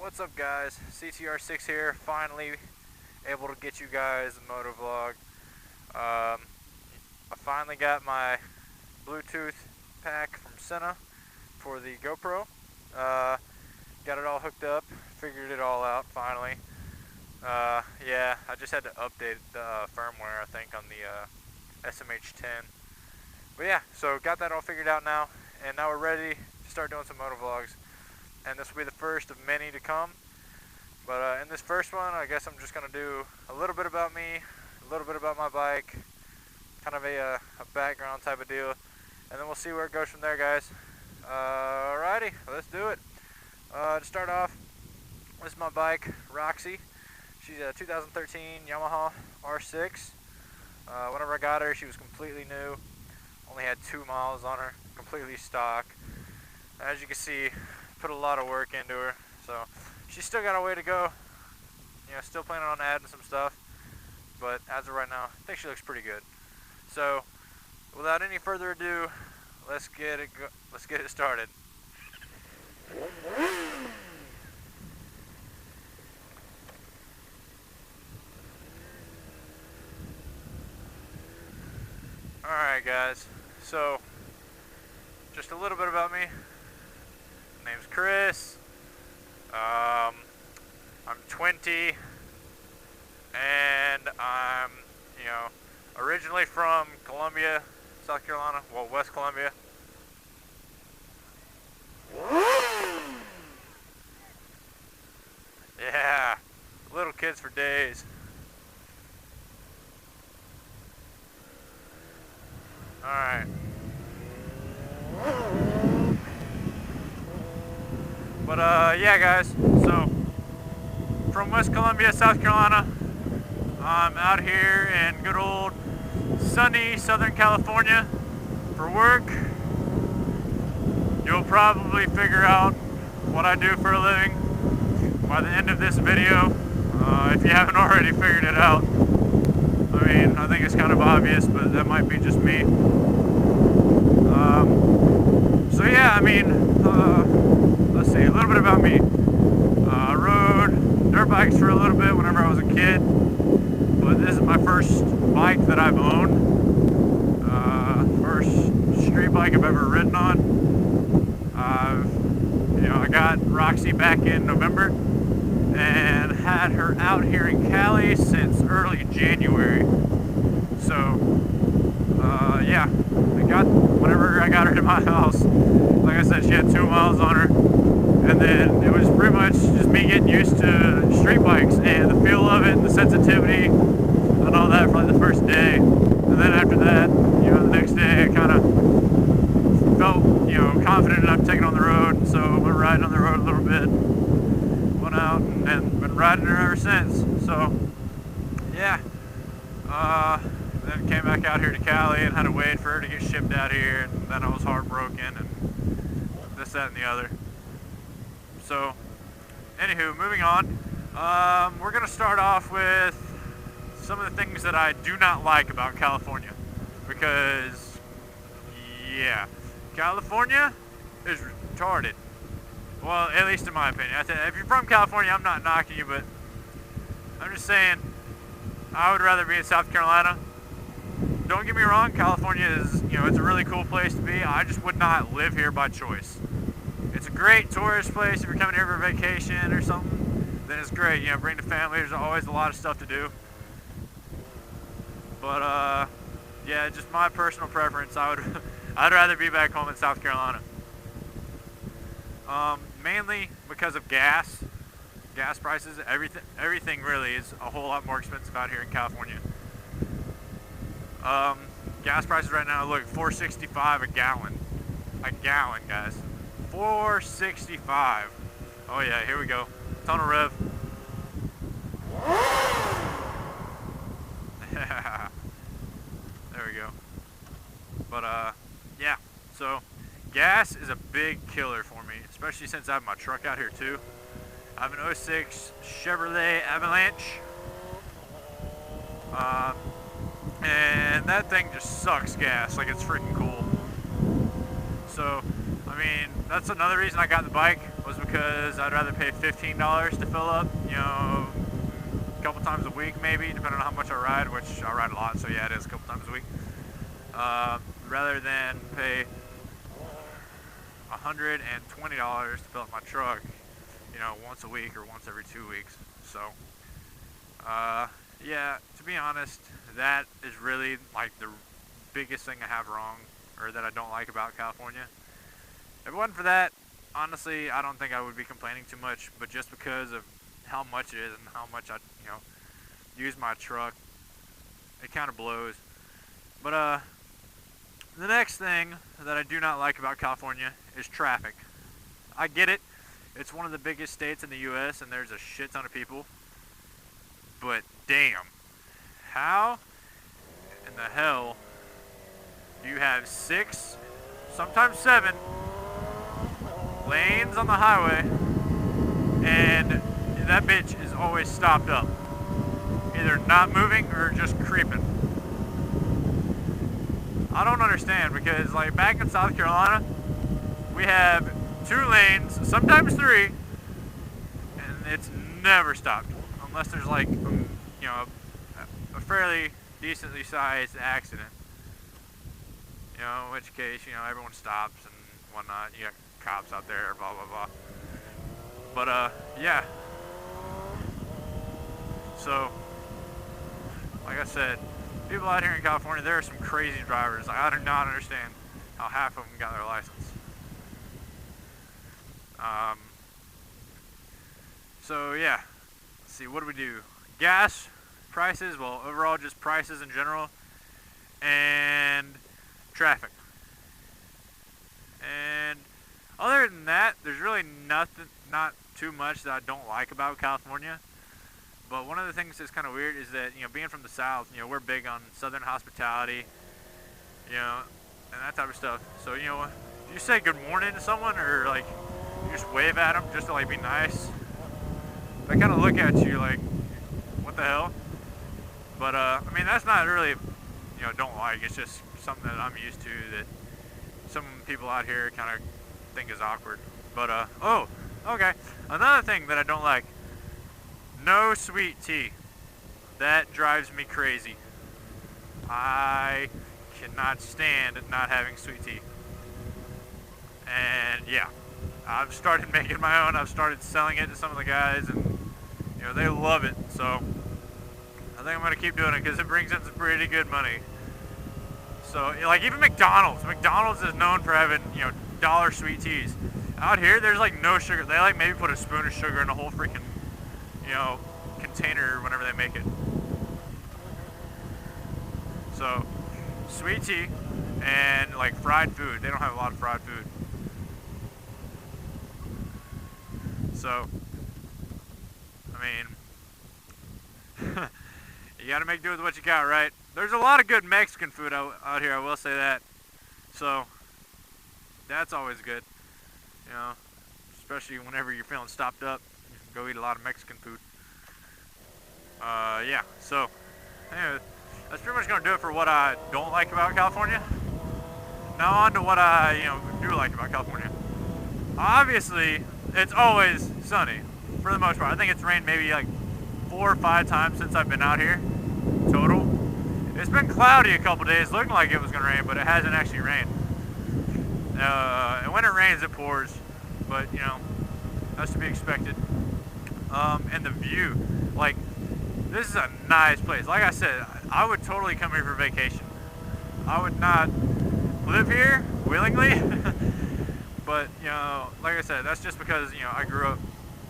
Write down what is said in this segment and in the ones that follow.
What's up, guys? CTR6 here, finally able to get you guys a motovlog. I finally got my Bluetooth pack from Senna for the GoPro. Got it all hooked up, figured it all out finally. Yeah, I just had to update the firmware, I think, on the SMH10. But yeah, so got that all figured out now, and now we're ready to start doing some motovlogs. And this will be the first of many to come. But in this first one, I guess I'm just going to do a little bit about me, a little bit about my bike, kind of a background type of deal, and then we'll see where it goes from there, guys. Alrighty, let's do it. To start off, this is my bike, Roxy. She's a 2013 Yamaha R6. Whenever I got her, she was completely new. Only had 2 miles on her, completely stock. As you can see, put a lot of work into her, so she's still got a way to go. You know, still planning on adding some stuff, but as of right now, I think she looks pretty good. So, without any further ado, let's get it started. Alright, guys, so just a little bit about me. My name's Chris. I'm 20, and I'm, originally from Columbia, South Carolina. Well, West Columbia. Yeah, little kids for days. Alright. But yeah, guys, so from West Columbia, South Carolina, I'm out here in good old sunny Southern California for work. You'll probably figure out what I do for a living by the end of this video, if you haven't already figured it out. I mean, I think it's kind of obvious, but that might be just me. So yeah, I mean, let's see, a little bit about me. I rode dirt bikes for a little bit whenever I was a kid, but this is my first bike that I've owned. First street bike I've ever ridden on. I got Roxy back in November and had her out here in Cali since early January. So, yeah, whenever I got her to my house, like I said, she had 2 miles on her, and then it was pretty much just me getting used to street bikes and the feel of it, the sensitivity, and all that for like the first day. And then after that, the next day I kind of felt, confident enough to take it on the road, so I went riding on the road a little bit, went out, and then been riding her ever since. So, yeah. Then came back out here to Cali and had to wait for her to get shipped out here, and then I was heartbroken and this, that, and the other. So, anywho, moving on. We're gonna start off with some of the things that I do not like about California, because, yeah, California is retarded. Well, at least in my opinion. If you're from California, I'm not knocking you, but I'm just saying, I would rather be in South Carolina. Don't get me wrong, California is, it's a really cool place to be. I just would not live here by choice. It's a great tourist place if you're coming here for vacation or something. Then it's great, bring the family. There's always a lot of stuff to do. But yeah, just my personal preference. I'd rather be back home in South Carolina. Mainly because of gas prices. Everything really is a whole lot more expensive out here in California. Gas prices right now look $4.65 a gallon. A gallon, guys. $4.65. Oh yeah, here we go. Tunnel rev. There we go. But yeah. So gas is a big killer for me, especially since I have my truck out here too. I have an 06 Chevrolet Avalanche. And that thing just sucks gas, like it's freaking cool. So, I mean, that's another reason I got the bike. was because I'd rather pay $15 to fill up, you know, a couple times a week maybe, depending on how much I ride, which I ride a lot, so yeah, it is a couple times a week. Rather than pay $120 to fill up my truck, you know, once a week or once every 2 weeks. So, yeah, to be honest, that is really like the biggest thing I have wrong, or that I don't like about California. If it wasn't for that, honestly, I don't think I would be complaining too much, but just because of how much it is and how much I, you know, use my truck, it kind of blows. But, the next thing that I do not like about California is traffic. I get it. It's one of the biggest states in the U.S. and there's a shit ton of people. But damn, how in the hell do you have 6, sometimes 7 lanes on the highway and that bitch is always stopped up? Either not moving or just creeping. I don't understand, because like back in South Carolina, we have 2 lanes, sometimes 3, and it's never stopped unless there's like you know, a fairly decently sized accident. You know, in which case, you know, everyone stops and whatnot. You got cops out there, blah blah blah. But yeah. So, like I said, people out here in California, there are some crazy drivers. Like, I do not understand how half of them got their license. So yeah, let's see, what do we do? Gas prices, well, overall just prices in general, and traffic. And other than that, there's really not too much that I don't like about California. But one of the things that's kind of weird is that, you know, being from the South, you know, we're big on Southern hospitality, you know, and that type of stuff. So, you know, you say good morning to someone, or like you just wave at them just to like be nice, they kind of look at you like, what the hell? But I mean, that's not really, you know, don't like. It's just something that I'm used to that some people out here kind of think is awkward. But oh, okay. Another thing that I don't like: no sweet tea. That drives me crazy. I cannot stand not having sweet tea. And yeah, I've started making my own. I've started selling it to some of the guys, and you know, they love it. So I think I'm gonna keep doing it because it brings in some pretty good money. So like even McDonald's is known for having, you know, dollar sweet teas. Out here, there's like no sugar. They like maybe put a spoon of sugar in a whole freaking, you know, container whenever they make it. So sweet tea and like fried food. They don't have a lot of fried food. So I mean, you gotta make do with what you got, right? There's a lot of good Mexican food out here, I will say that. So that's always good, you know, especially whenever you're feeling stopped up. You can go eat a lot of Mexican food. Yeah, so anyway, that's pretty much gonna do it for what I don't like about California. Now on to what I, you know, do like about California. Obviously, it's always sunny for the most part. I think it's rained maybe like 4 or 5 times since I've been out here total. It's been cloudy a couple days, looking like it was gonna rain, but it hasn't actually rained. And when it rains, it pours, but you know, that's to be expected. And the view, like, this is a nice place. Like I said, I would totally come here for vacation. I would not live here willingly, but you know, like I said, that's just because, you know, I grew up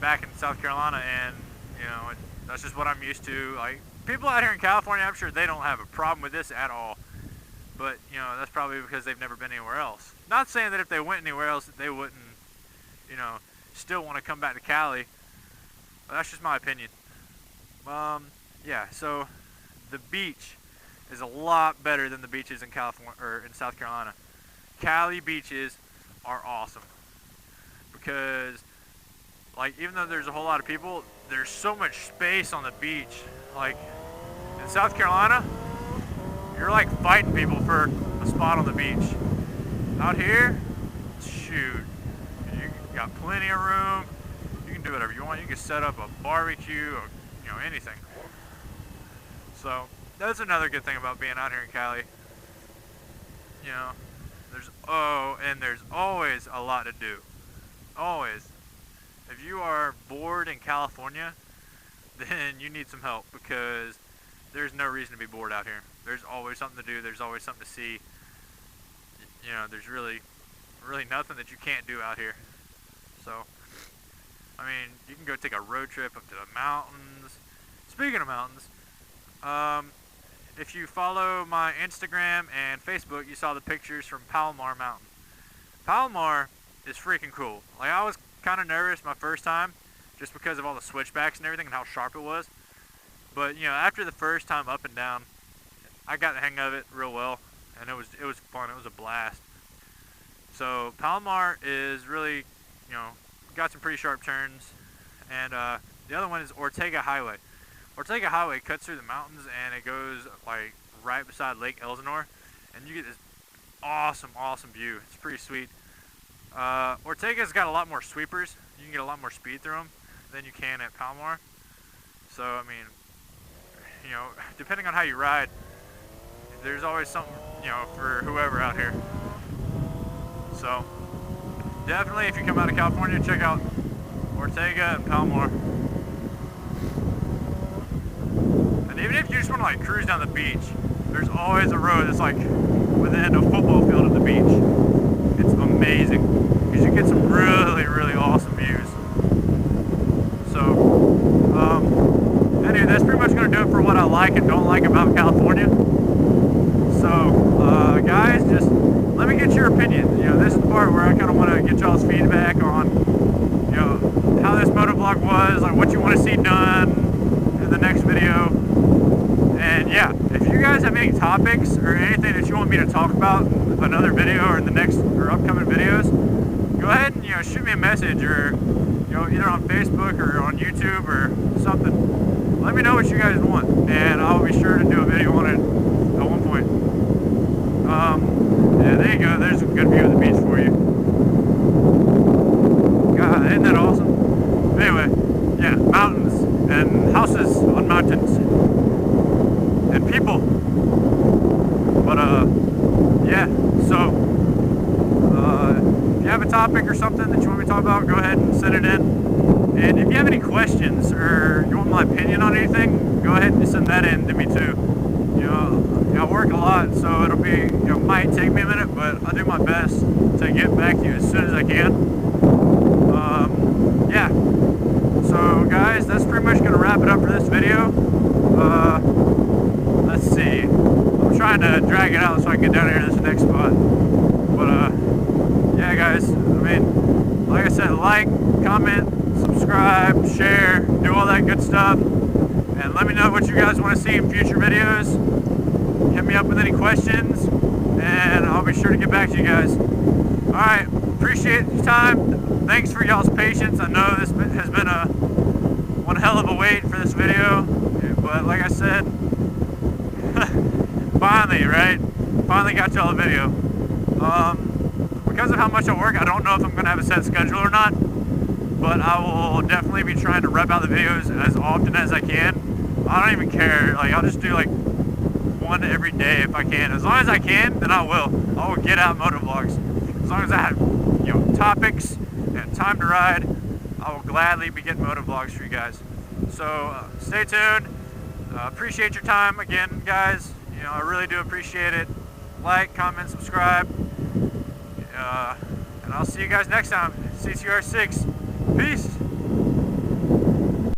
back in South Carolina, and you know, that's just what I'm used to. Like, people out here in California, I'm sure they don't have a problem with this at all, but you know, that's probably because they've never been anywhere else. Not saying that if they went anywhere else that they wouldn't, you know, still want to come back to Cali. But that's just my opinion. Yeah, so the beach is a lot better than the beaches in California or in South Carolina. Cali beaches are awesome because, like, even though there's a whole lot of people, there's so much space on the beach. Like in South Carolina, you're like fighting people for a spot on the beach. Out here, shoot, you got plenty of room. You can do whatever you want. You can set up a barbecue or, you know, anything. So that's another good thing about being out here in Cali. You know, there's always a lot to do. Always. If you are bored in California, then you need some help, because there's no reason to be bored out here. There's always something to do. There's always something to see. You know, there's really nothing that you can't do out here. So, I mean, you can go take a road trip up to the mountains. Speaking of mountains, if you follow my Instagram and Facebook, you saw the pictures from Palomar Mountain. Palomar is freaking cool. Like, I was kind of nervous my first time, just because of all the switchbacks and everything and how sharp it was. But, you know, after the first time up and down, I got the hang of it real well, and it was fun. It was a blast. So Palomar is really, you know, got some pretty sharp turns, and the other one is Ortega Highway. Ortega Highway cuts through the mountains, and it goes like right beside Lake Elsinore, and you get this awesome view. It's pretty sweet. Ortega's got a lot more sweepers. You can get a lot more speed through them than you can at Palomar. So, I mean, you know, depending on how you ride, there's always something, you know, for whoever out here. So, definitely, if you come out of California, check out Ortega and Palomar. And even if you just want to like cruise down the beach, there's always a road that's like within a football field of the beach. It's amazing, because you get some really awesome views. So, anyway, that's pretty much going to do it for what I like and don't like about California. So, guys, just let me get your opinion. You know, this is the part where I kind of want to get y'all's feedback on, you know, how this motovlog was, like what you want to see done in the next video. And yeah, if you guys have any topics or anything that you want me to talk about in another video or in the next or upcoming videos, go ahead and, you know, shoot me a message, or, you know, either on Facebook or on YouTube or something. Let me know what you guys want, and I'll be sure to do a video on it at one point. Yeah, there you go. There's a good view of the beach for you. God, isn't that awesome? Anyway, yeah, mountains and houses on mountains and people. But yeah. So if you have a topic or something that you want me to talk about, go ahead and send it in. And if you have any questions or you want my opinion on anything, go ahead and send that in to me too. You know, I work a lot, so it'll be, you know, might take me a minute, but I'll do my best to get back to you as soon as I can. Yeah. So guys, that's pretty much gonna wrap it up for this video. Let's see. I'm trying to drag it out so I can get down here to this next spot. But yeah, guys. I mean, like I said, like, comment, subscribe, share, do all that good stuff, and let me know what you guys want to see in future videos. Hit me up with any questions, and I'll be sure to get back to you guys. Alright, appreciate your time. Thanks for y'all's patience. I know this has been one hell of a wait for this video, but like I said, finally, right? Finally got y'all a video. Because of how much I work, I don't know if I'm going to have a set schedule or not, but I will definitely be trying to rep out the videos as often as I can. I don't even care. Like, I'll just do like one every day if I can. As long as I can, then I will. I will get out motovlogs. As long as I have, you know, topics and time to ride, I will gladly be getting motovlogs for you guys. So stay tuned. Appreciate your time again, guys. You know, I really do appreciate it. Like, comment, subscribe. And I'll see you guys next time. CCR6. Peace.